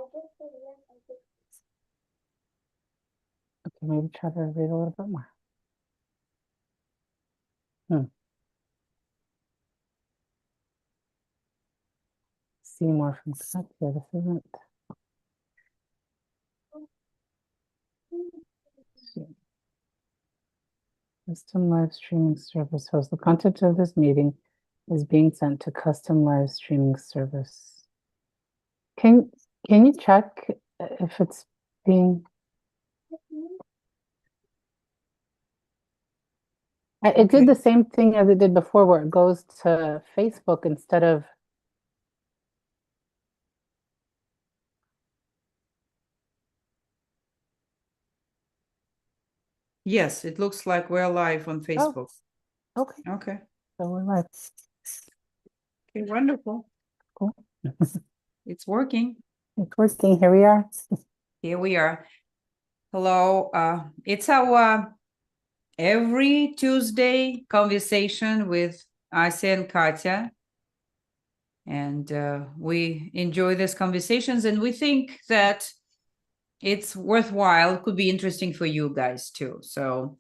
Okay, maybe try to read a little bit more. See more from Katya. This isn't. Custom live streaming service host. The content of this meeting is being sent to custom live streaming service. Can you check if it's being? It did the same thing as it did before, where it goes to Facebook instead of. Yes, it looks like we're live on Facebook. Okay. Okay. So we're live. Okay, wonderful. Cool. It's working. It's working. Here we are. Here we are. Hello. It's our every Tuesday conversation with Asya and Katya. And we enjoy these conversations, and we think that it's worthwhile, could be interesting for you guys too. So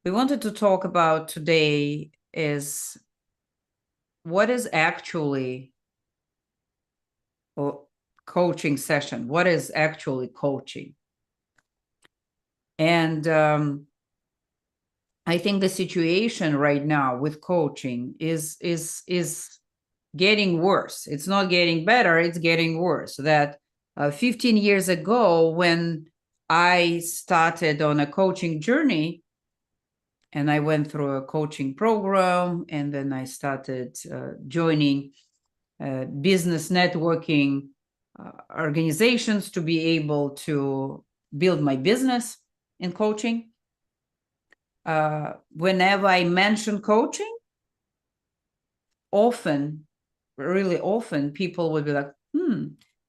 we wanted to talk about today is what is actually a coaching session? What is actually coaching? And I think the situation right now with coaching is getting worse. It's not getting better, it's getting worse. That 15 years ago, when I started on a coaching journey, and I went through a coaching program, and then I started joining business networking organizations to be able to build my business in coaching. Whenever I mention coaching, really often, people would be like,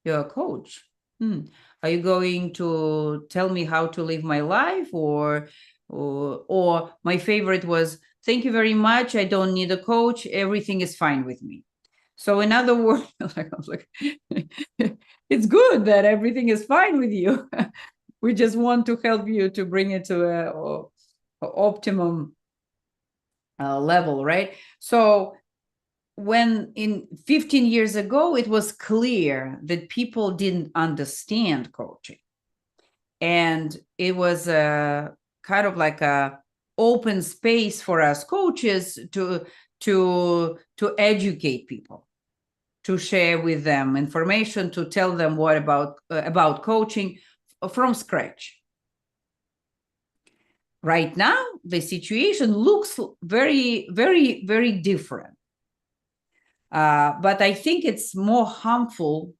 you're a coach. Are you going to tell me how to live my life? Or my favorite was, thank you very much, I don't need a coach, everything is fine with me. So in other words, I was like, it's good that everything is fine with you. We just want to help you to bring it to a optimum level, right? So when in 15 years ago, it was clear that people didn't understand coaching. And it was a kind of like a open space for us coaches to educate people, to share with them information, to tell them what about coaching from scratch. Right now, the situation looks very, very, very different. But I think it's more harmful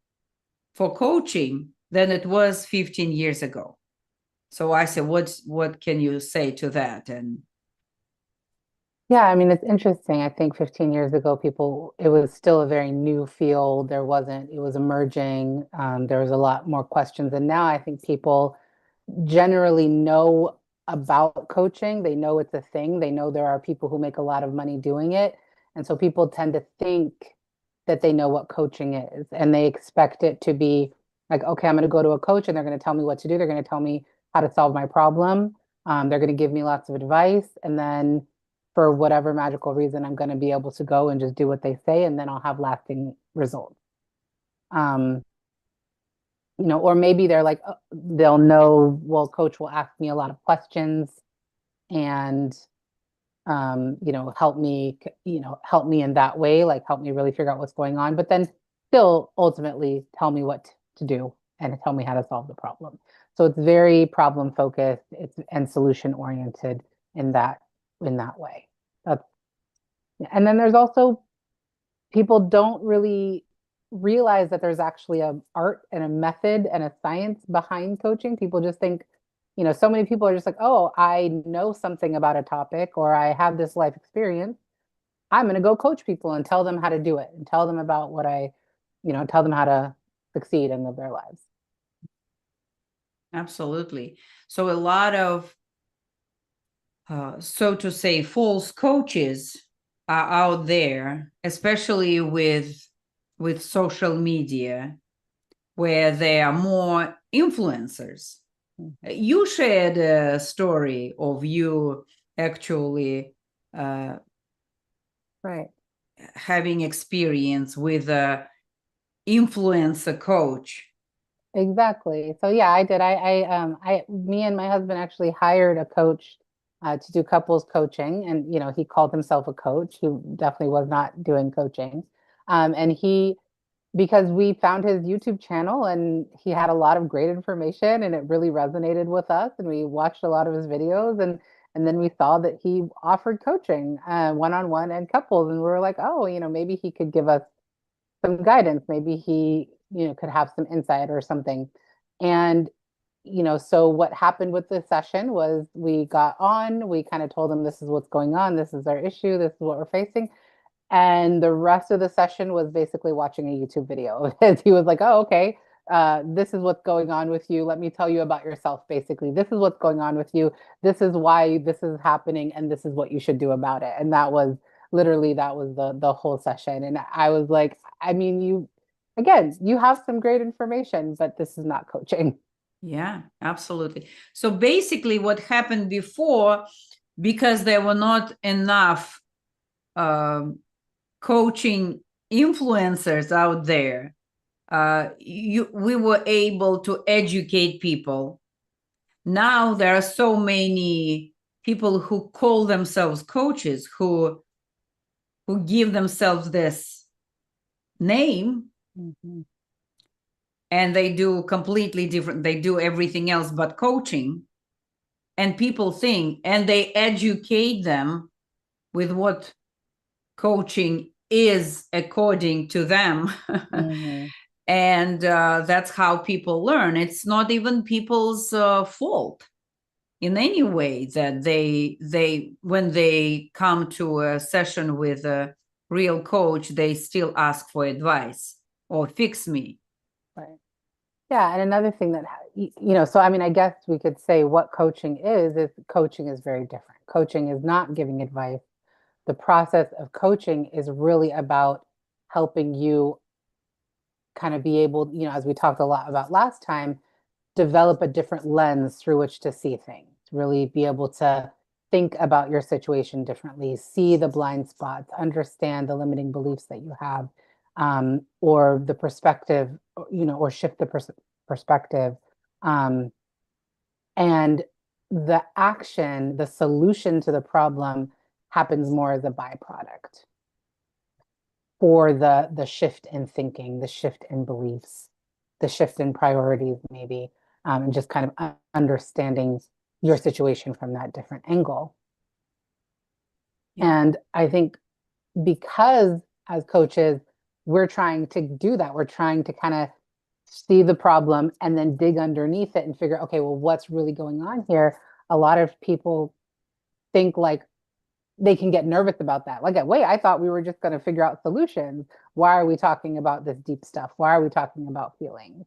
for coaching than it was 15 years ago. So I said, what can you say to that? And yeah, I mean, it's interesting. I think 15 years ago, it was still a very new field. It was emerging. There was a lot more questions. And now I think people generally know about coaching. They know it's a thing. They know there are people who make a lot of money doing it. And so people tend to think that they know what coaching is, and they expect it to be like, okay, I'm going to go to a coach and they're going to tell me what to do. They're going to tell me how to solve my problem. They're going to give me lots of advice. And then for whatever magical reason, I'm going to be able to go and just do what they say, and then I'll have lasting results. Um, or maybe they're like, they'll know, well, coach will ask me a lot of questions and, help me in that way, like help me really figure out what's going on, but then still ultimately tell me what to do and tell me how to solve the problem. So it's very problem focused, and solution oriented in that way. And then there's also, people don't really realize that there's actually an art and a method and a science behind coaching. People just think, so many people are just like, oh, I know something about a topic, or I have this life experience. I'm going to go coach people and tell them how to do it, and tell them about tell them how to succeed and live their lives. absolutely. So a lot of, so to say, false coaches are out there, especially with social media. where there are more influencers. You shared a story of you actually Right. having experience with a influencer coach. Exactly. So yeah, I did. Me and my husband actually hired a coach to do couples coaching, and he called himself a coach. He definitely was not doing coaching, and because we found his YouTube channel and he had a lot of great information, and it really resonated with us, and we watched a lot of his videos, and then we saw that he offered coaching, one-on-one and couples, and we were like, oh, maybe he could give us some guidance. Maybe he, could have some insight or something. And, so what happened with the session was we got on, we kind of told him this is what's going on, this is our issue, this is what we're facing. And the rest of the session was basically watching a YouTube video of his. He was like, oh, okay, this is what's going on with you. Let me tell you about yourself, basically. This is what's going on with you. This is why this is happening, and this is what you should do about it. And that was the whole session. And I was like, I mean, you have some great information, but this is not coaching. Yeah, absolutely. So basically, what happened before, because there were not enough coaching influencers out there, we were able to educate people. Now there are so many people who call themselves coaches, who give themselves this name, and they do completely different. They do everything else but coaching, and people think, and they educate them with what coaching is according to them. And that's how people learn. It's not even people's fault in any way that they when they come to a session with a real coach, they still ask for advice or fix me. Right. Yeah, and another thing that so I mean, I guess we could say what is coaching is very different. Coaching is not giving advice. The process of coaching is really about helping you kind of be able, as we talked a lot about last time, develop a different lens through which to see things, really be able to think about your situation differently, see the blind spots, understand the limiting beliefs that you have, or the perspective, or shift the perspective. Um, and the action, the solution to the problem happens more as a byproduct for the shift in thinking, the shift in beliefs, the shift in priorities, maybe, and just kind of understanding your situation from that different angle. And I think because as coaches, we're trying to do that, we're trying to kind of see the problem and then dig underneath it and figure, okay, well, what's really going on here? A lot of people think like they can get nervous about that. Like, wait, I thought we were just going to figure out solutions. Why are we talking about this deep stuff? Why are we talking about feelings?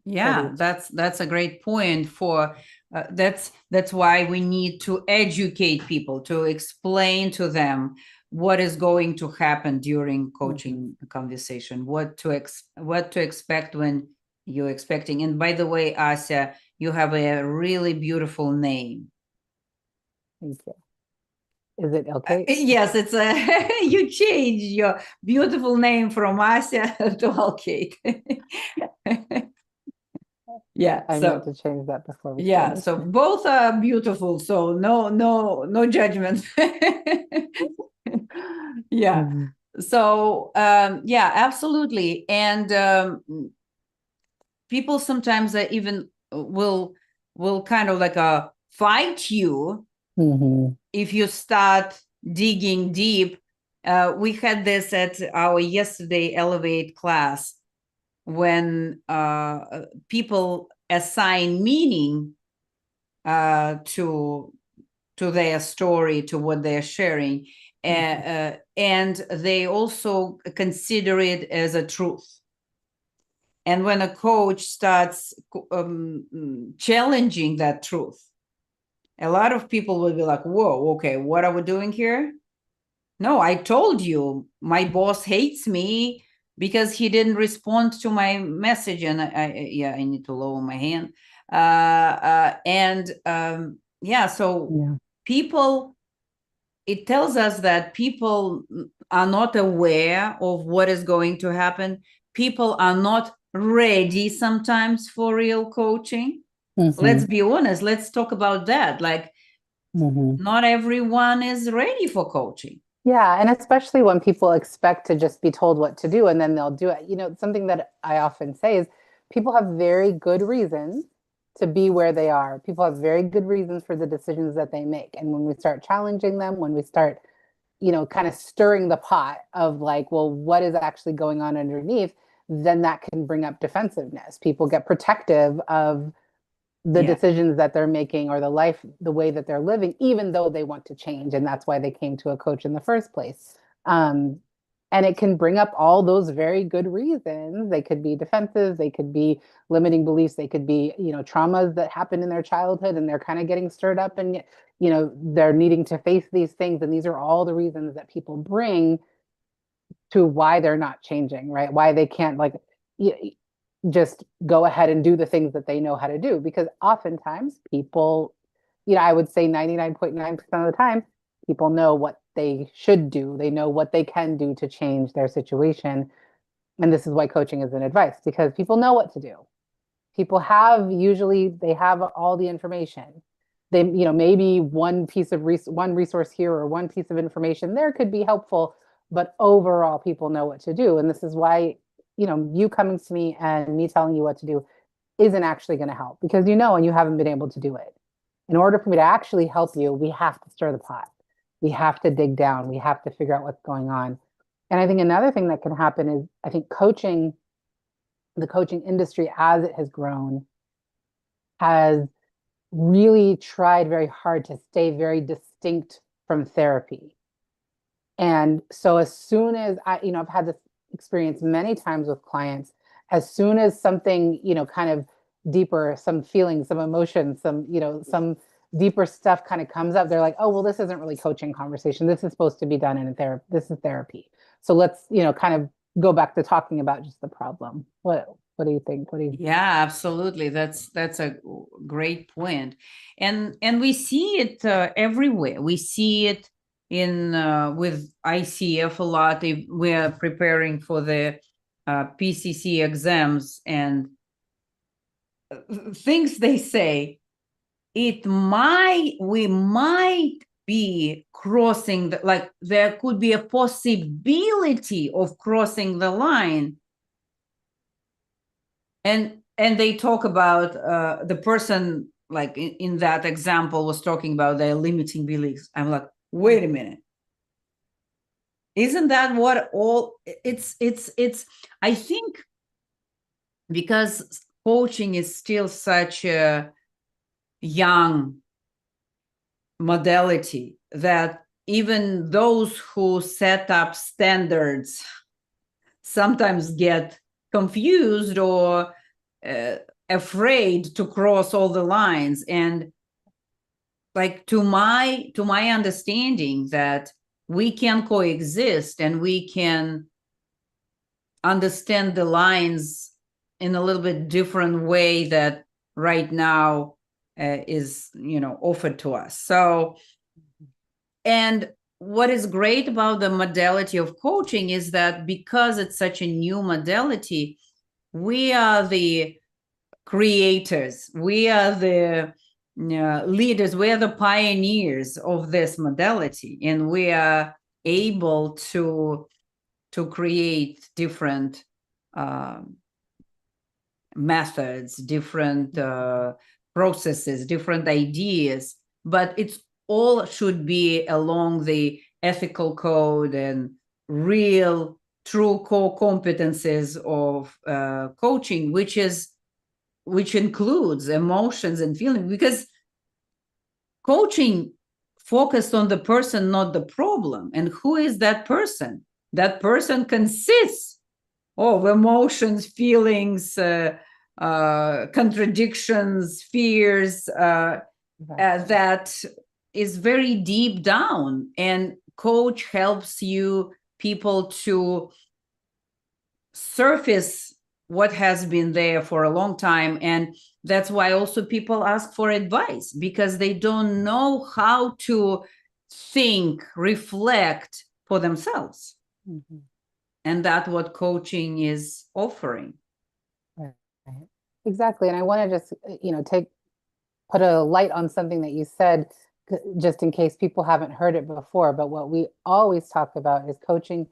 Yeah, that's a great point. For that's why we need to educate people, to explain to them what is going to happen during coaching conversation, what to expect when you're expecting. And by the way, Asya, you have a really beautiful name. Thank you. Is it okay? Yes, it's a you change your beautiful name from Asya to Alkate. Yeah, I meant to change that before we yeah, started. so both are beautiful, so no judgment. Yeah. So yeah, absolutely. And people sometimes even will kind of like fight you if you start digging deep. We had this at our yesterday Elevate class, when people assign meaning to their story, to what they're sharing, and they also consider it as a truth. And when a coach starts challenging that truth, a lot of people will be like, whoa, okay, what are we doing here? No, I told you, my boss hates me. because he didn't respond to my message, and I need to lower my hand. So Yeah. people, it tells us that people are not aware of what is going to happen. People are not ready sometimes for real coaching. Let's Hmm. be honest. Let's talk about that. Like, Hmm. not everyone is ready for coaching. Yeah, and especially when people expect to just be told what to do and then they'll do it. Something that I often say is people have very good reasons to be where they are. People have very good reasons for the decisions that they make. And when we start challenging them, when we start, kind of stirring the pot of like, well, what is actually going on underneath, then that can bring up defensiveness. People get protective of the Yeah. decisions that they're making or the way that they're living, even though they want to change. And that's why they came to a coach in the first place. Um, and it can bring up all those very good reasons. They could be defensive, they could be limiting beliefs, they could be, traumas that happened in their childhood and they're kind of getting stirred up and, they're needing to face these things. And these are all the reasons that people bring to why they're not changing, right? Why they can't like just go ahead and do the things that they know how to do. Because oftentimes people, I would say 99.9% of the time, people know what they should do. They know what they can do to change their situation. And this is why coaching is an advice because people know what to do. People they have all the information. They, maybe one resource here or one piece of information there could be helpful, but overall people know what to do. And this is why, you coming to me and me telling you what to do isn't actually going to help because and you haven't been able to do it. In order for me to actually help you, we have to stir the pot. We have to dig down. We have to figure out what's going on. And I think another thing that can happen is I think the coaching industry as it has grown has really tried very hard to stay very distinct from therapy. And so as soon as I've had this experience many times with clients, as soon as something, kind of deeper, some feelings, some emotions, some deeper stuff kind of comes up, they're like, oh, well, this isn't really coaching conversation. This is supposed to be done in a therapy. This is therapy. So let's, kind of go back to talking about just the problem. What do you think? What do you Yeah, absolutely. That's a great point. And we see it everywhere. We see it in with ICF a lot. We're preparing for the PCC exams, and things they say, we might be crossing like there could be a possibility of crossing the line. And they talk about the person, like in that example, was talking about their limiting beliefs. I'm like, wait a minute, isn't that what all it's I think, because coaching is still such a young modality that even those who set up standards sometimes get confused or uh, afraid to cross all the lines. And like, to my understanding, that we can coexist and we can understand the lines in a little bit different way that right now is offered to us. So, and what is great about the modality of coaching is that because it's such a new modality, we are the creators, we are the leaders, we are the pioneers of this modality, and we are able to create different methods, different processes, different ideas, but it's all should be along the ethical code and real true core competences of coaching, which includes emotions and feelings, because coaching focused on the person, not the problem. And who is that person? That person consists of emotions, feelings, contradictions, fears, that is very deep down. And coach helps you people to surface what has been there for a long time. And that's why also people ask for advice, because they don't know how to think, reflect for themselves. Mhm. And that's what coaching is offering. Right. Right. Exactly. And I want to just, put a light on something that you said, just in case people haven't heard it before. But what we always talk about is coaching.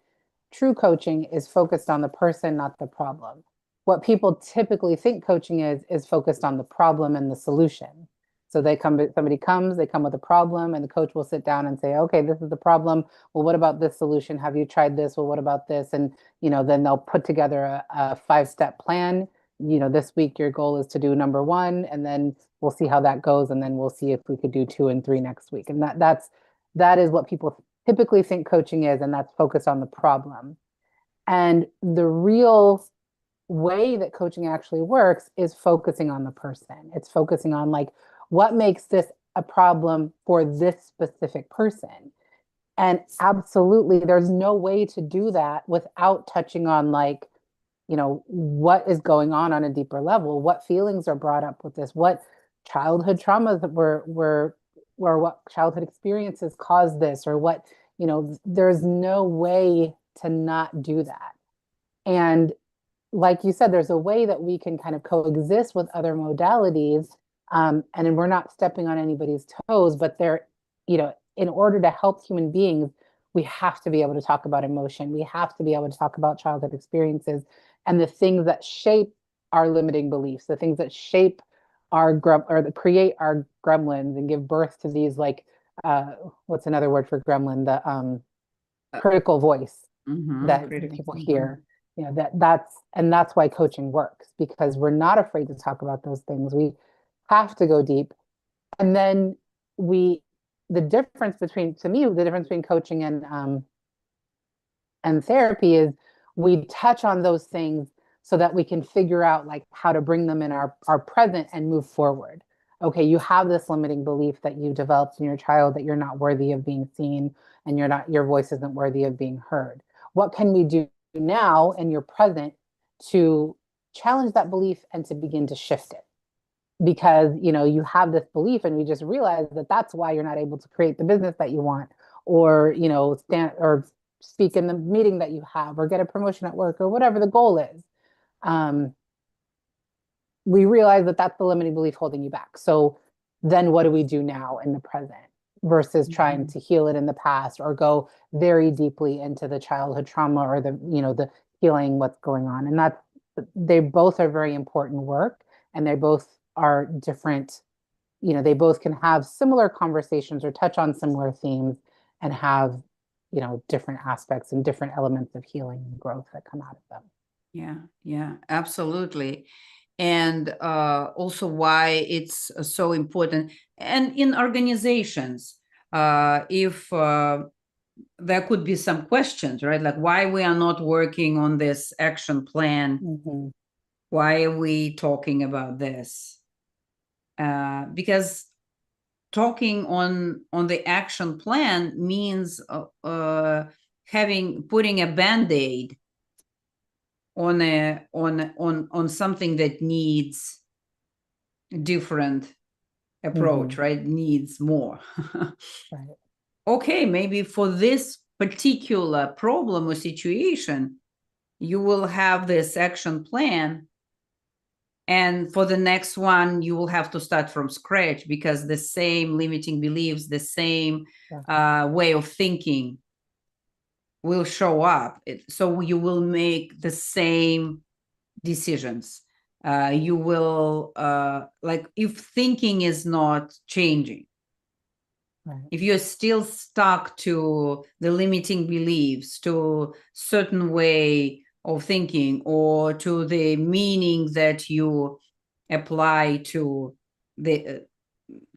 True coaching is focused on the person, not the problem. What people typically think coaching is focused on the problem and the solution. So somebody comes, they come with a problem, and the coach will sit down and say, okay, this is the problem. Well, what about this solution? Have you tried this? Well, what about this? And, then they'll put together a 5-step plan. This week your goal is to do number one, and then we'll see how that goes, and then we'll see if we could do 2 and 3 next week. And that is what people typically think coaching is, and that's focused on the problem. And the real way that coaching actually works is focusing on the person. It's focusing on, like, what makes this a problem for this specific person. And absolutely, there's no way to do that without touching on, like, what is going on a deeper level, what feelings are brought up with this, what childhood traumas were or what childhood experiences caused this, or what, there's no way to not do that. And like you said, there's a way that we can kind of coexist with other modalities. And we're not stepping on anybody's toes, but in order to help human beings, we have to be able to talk about emotion. We have to be able to talk about childhood experiences and the things that shape our limiting beliefs, the things that shape or that create our gremlins and give birth to these, like, what's another word for gremlin? The critical voice that Critical. people hear. That's why coaching works, because we're not afraid to talk about those things. We have to go deep. And then we the difference between to me the difference between coaching and therapy is we touch on those things so that we can figure out, like, how to bring them in our present and move forward. Okay, you have this limiting belief that you developed in your child, that you're not worthy of being seen, and your voice isn't worthy of being heard. What can we do now in your present to challenge that belief and to begin to shift it? Because you have this belief, and we just realize that that's why you're not able to create the business that you want, or stand or speak in the meeting that you have, or get a promotion at work, or whatever the goal is. We realize that that's the limiting belief holding you back. So then what do we do now in the present, versus trying to heal it in the past, or go very deeply into the childhood trauma, or the healing what's going on? And they both are very important work, and they both are different. They both can have similar conversations or touch on similar themes, and have different aspects and different elements of healing and growth that come out of them. Yeah, absolutely. And also why it's so important. And in organizations, if there could be some questions, right? Like, why we are not working on this action plan? Mm-hmm. Why are we talking about this? Because talking on the action plan means putting a band-aid on something that needs different approach, right? Needs more. Right. Okay, maybe for this particular problem or situation, you will have this action plan, and for the next one, you will have to start from scratch, because the same limiting beliefs, the same way of thinking will show up. So you will make the same decisions. You will, like, if thinking is not changing, Right. if you're still stuck to the limiting beliefs, to certain way of thinking, or to the meaning that you apply to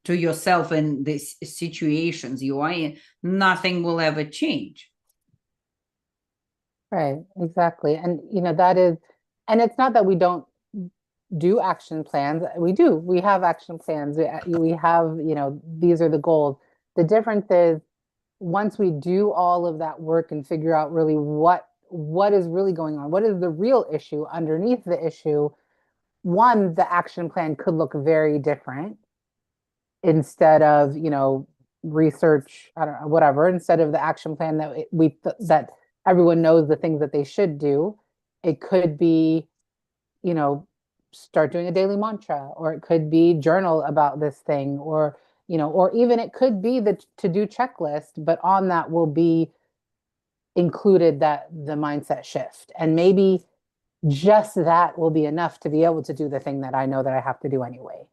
yourself and the situations you are in, nothing will ever change. Right, exactly. And and it's not that we don't do action plans. We do. We have action plans. We have, these are the goals. The difference is, once we do all of that work and figure out really what is really going on? What is the real issue underneath the issue? One, the action plan could look very different instead of, research, I don't know, whatever, instead of the action plan that that everyone knows the things that they should do. It could be, you know, start doing a daily mantra, or it could be journal about this thing, or, or even it could be the to do checklist, but on that will be included that the mindset shift. And maybe just that will be enough to be able to do the thing that I know that I have to do anyway.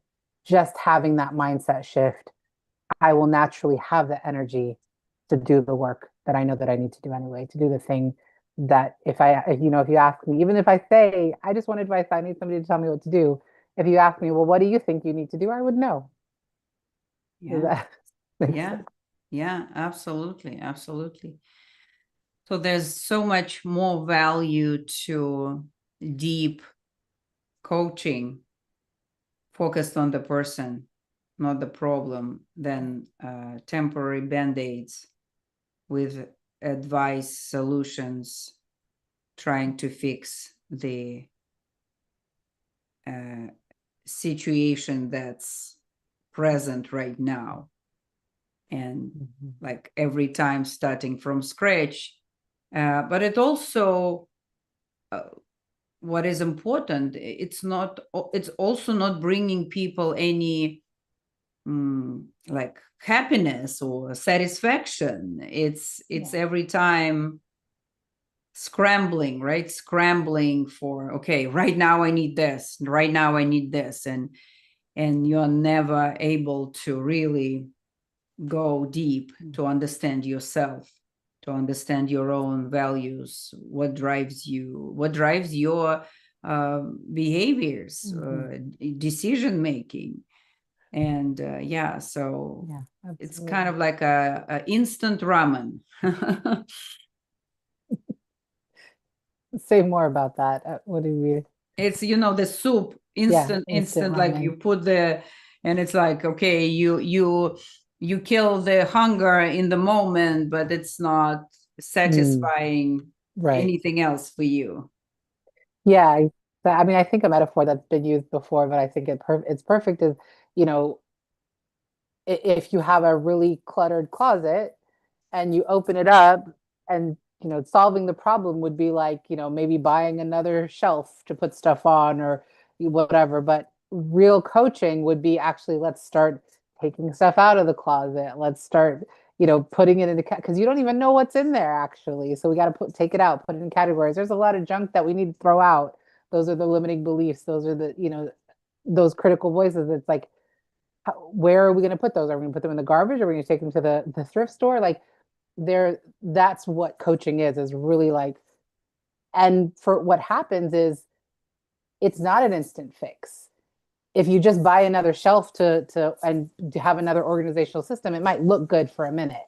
Just having that mindset shift, I will naturally have the energy to do the work that I know that I need to do anyway, to do the thing that if you ask me, even if I say, I just want advice, I need somebody to tell me what to do. If you ask me, well, what do you think you need to do? I would know. Does Yeah. that make Yeah. sense? Yeah, absolutely. Absolutely. So there's so much more value to deep coaching focused on the person, not the problem, than temporary band-aids with advice, solutions, trying to fix the situation that's present right now. And like every time starting from scratch. But it also, what is important, it's also not bringing people any like happiness or satisfaction. It's every time scrambling, right? Scrambling for, okay, right now I need this, right now I need this. And you're never able to really go deep to understand yourself, to understand your own values, what drives you, what drives your behaviors, decision making. And so it's kind of like a instant ramen. Say more about that. What do you mean? It's, the soup, instant, like ramen. you put and it's like, okay, you kill the hunger in the moment, but it's not satisfying Right. anything else for you. Yeah. I mean, I think a metaphor that's been used before, but I think it's perfect is, you know, if you have a really cluttered closet and you open it up, and solving the problem would be like, maybe buying another shelf to put stuff on or whatever. But real coaching would be actually, let's start taking stuff out of the closet. Let's start putting it into, because you don't even know what's in there actually, so we got to take it out, put it in categories. There's a lot of junk that we need to throw out. Those are the limiting beliefs. Those are the those critical voices. It's like, where are we going to put those? Are we going to put them in the garbage? Are we going to take them to the thrift store? Like, that's what coaching is really like. And for what happens is, it's not an instant fix. If you just buy another shelf and to have another organizational system, it might look good for a minute,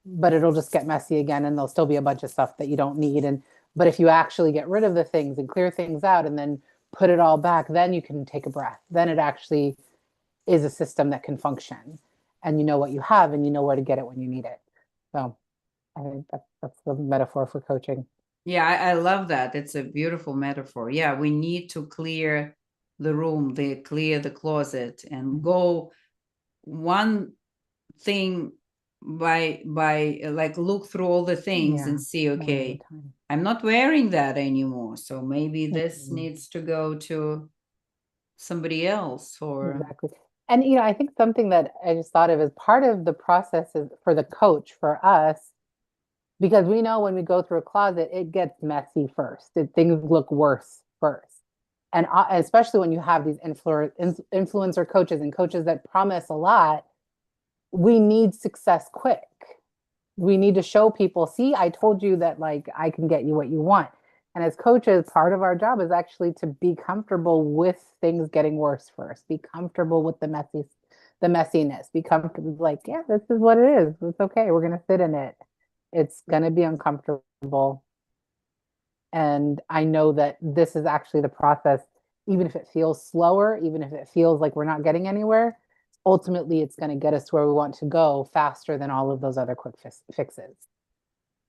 but it'll just get messy again, and there'll still be a bunch of stuff that you don't need. But if you actually get rid of the things and clear things out and then put it all back, then you can take a breath. Then it actually is a system that can function, and you know what you have, and you know where to get it when you need it. So I think that's the metaphor for coaching. Yeah, I love that. It's a beautiful metaphor. Yeah, we need to clear the room, clear the closet, and go one thing by like, look through all the things and see, okay, I'm not wearing that anymore, so maybe this needs to go to somebody else. Or Exactly. And I think something that I just thought of as part of the process is for the coach, for us, because we know when we go through a closet, it gets messy first. Things look worse first. And especially when you have these influencer coaches and coaches that promise a lot, we need success quick. We need to show people, see, I told you that, like, I can get you what you want. And as coaches, part of our job is actually to be comfortable with things getting worse first. Be comfortable with the messiness. Be comfortable, like, yeah, this is what it is. It's okay. We're gonna sit in it. It's gonna be uncomfortable. And I know that this is actually the process, even if it feels slower, even if it feels like we're not getting anywhere, ultimately it's going to get us where we want to go faster than all of those other quick fixes.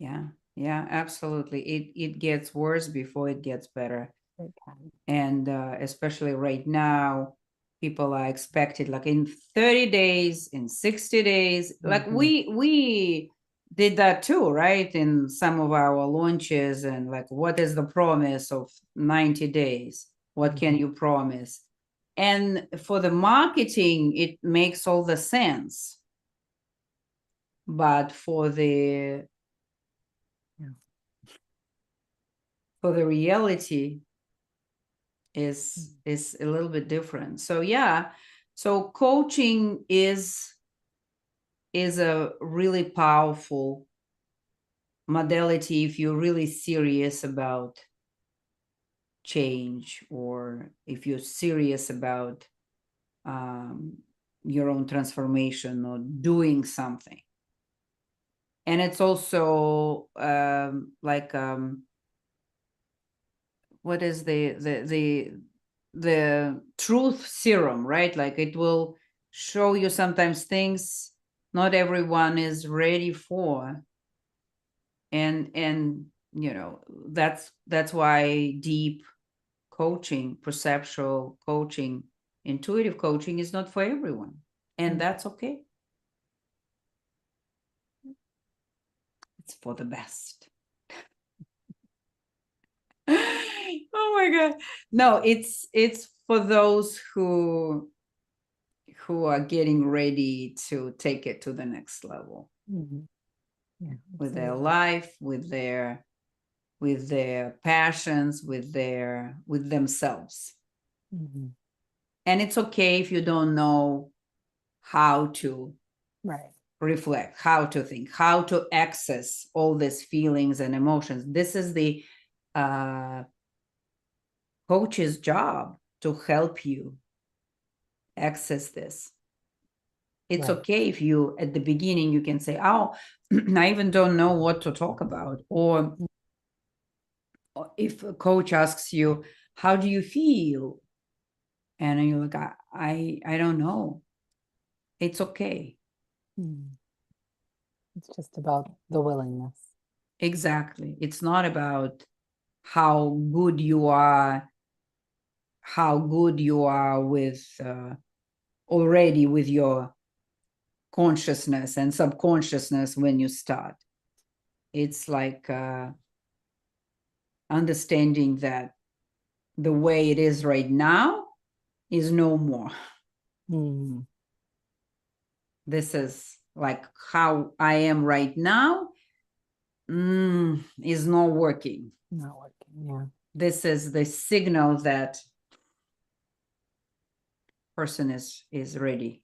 yeah, Yeah, absolutely. It gets worse before it gets better. It can. And especially right now, people are expected like in 30 days, in 60 days. Like we did that too, right? In some of our launches, and like, what is the promise of 90 days? What can you promise? And for the marketing, it makes all the sense. But Yeah. for the reality is a little bit different. So yeah, so coaching is a really powerful modality if you're really serious about change, or if you're serious about your own transformation or doing something. And it's also what is the truth serum, right? Like, it will show you sometimes things not everyone is ready for. And that's why deep coaching, perceptual coaching, intuitive coaching is not for everyone, and that's okay. It's for the best. Oh my God. No, it's for those who are getting ready to take it to the next level. Yeah, With their absolutely. life, with their passions, with themselves. And it's okay if you don't know how to Right. reflect, how to think, how to access all these feelings and emotions. This is the coach's job, to help you access this. It's Right. okay if you, at the beginning, you can say, oh, I even don't know what to talk about. Or if a coach asks you, how do you feel? And you're like, I don't know. It's okay. It's just about the willingness. Exactly. It's not about how good you are, with already with your consciousness and subconsciousness when you start. It's like understanding that the way it is right now is no more. This is like how I am right now, is not working. Not working. Yeah. This is the signal that person is ready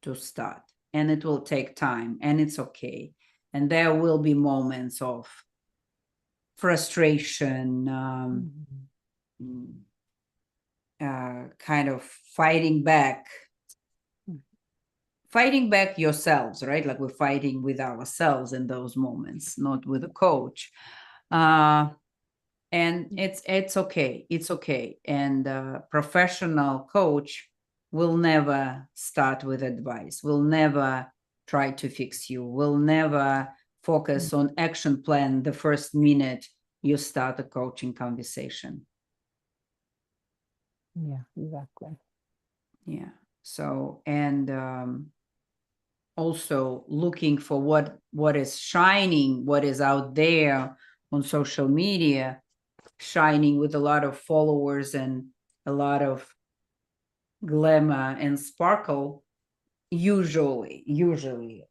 to start, and it will take time, and it's okay. And there will be moments of frustration, kind of fighting back yourselves, right? Like, we're fighting with ourselves in those moments, not with a coach. And it's okay. It's okay. And professional coach will never start with advice, will never try to fix you, will never focus on action plan the first minute you start a coaching conversation. Yeah, exactly. Yeah. So, and also looking for what is shining, what is out there on social media, shining with a lot of followers and a lot of glamour and sparkle. Usually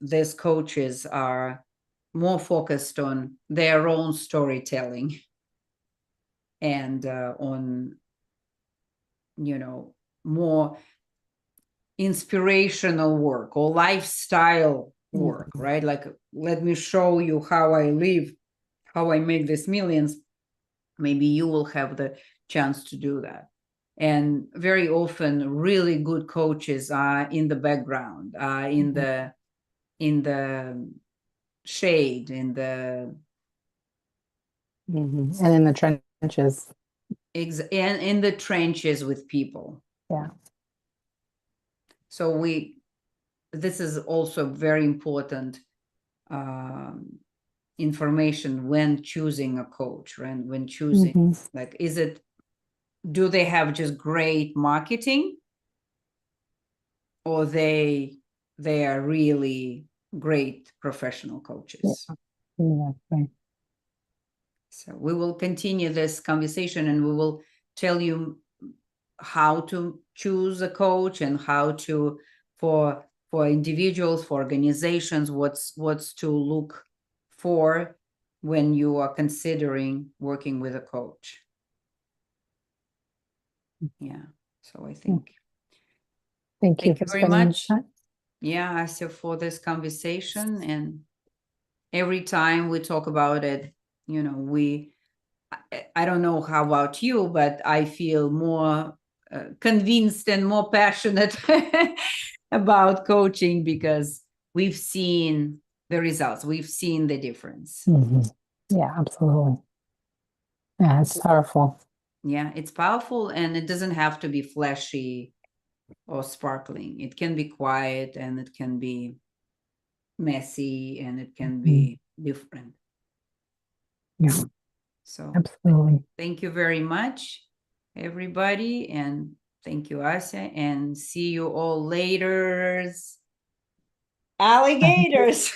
these coaches are more focused on their own storytelling, and on more inspirational work or lifestyle work, right? Like, let me show you how I live, how I make these millions. Maybe you will have the chance to do that. And very often really good coaches are in the background, in the shade, And in the trenches. and in the trenches with people. Yeah. So this is also very important information when choosing a coach, right? When choosing, Mhm. like, do they have just great marketing, or they are really great professional Yeah, coaches? exactly. So we will continue this conversation, and we will tell you how to choose a coach, and how to, for individuals, for organizations, what's to look for when you are considering working with a coach. Yeah. So I think, Thank you thank for you very spending the much. time. Yeah, Asya, for this conversation. And every time we talk about it, I don't know how about you, but I feel more convinced and more passionate about coaching, because we've seen the results, we've seen the difference. Mhm. Yeah, absolutely. Yeah, it's powerful. Yeah, it's powerful, and it doesn't have to be flashy or sparkling. It can be quiet, and it can be messy, and it can Mhm. be different. Yeah, So absolutely. thank you very much, everybody, and thank you, Asa, and see you all later. Alligators.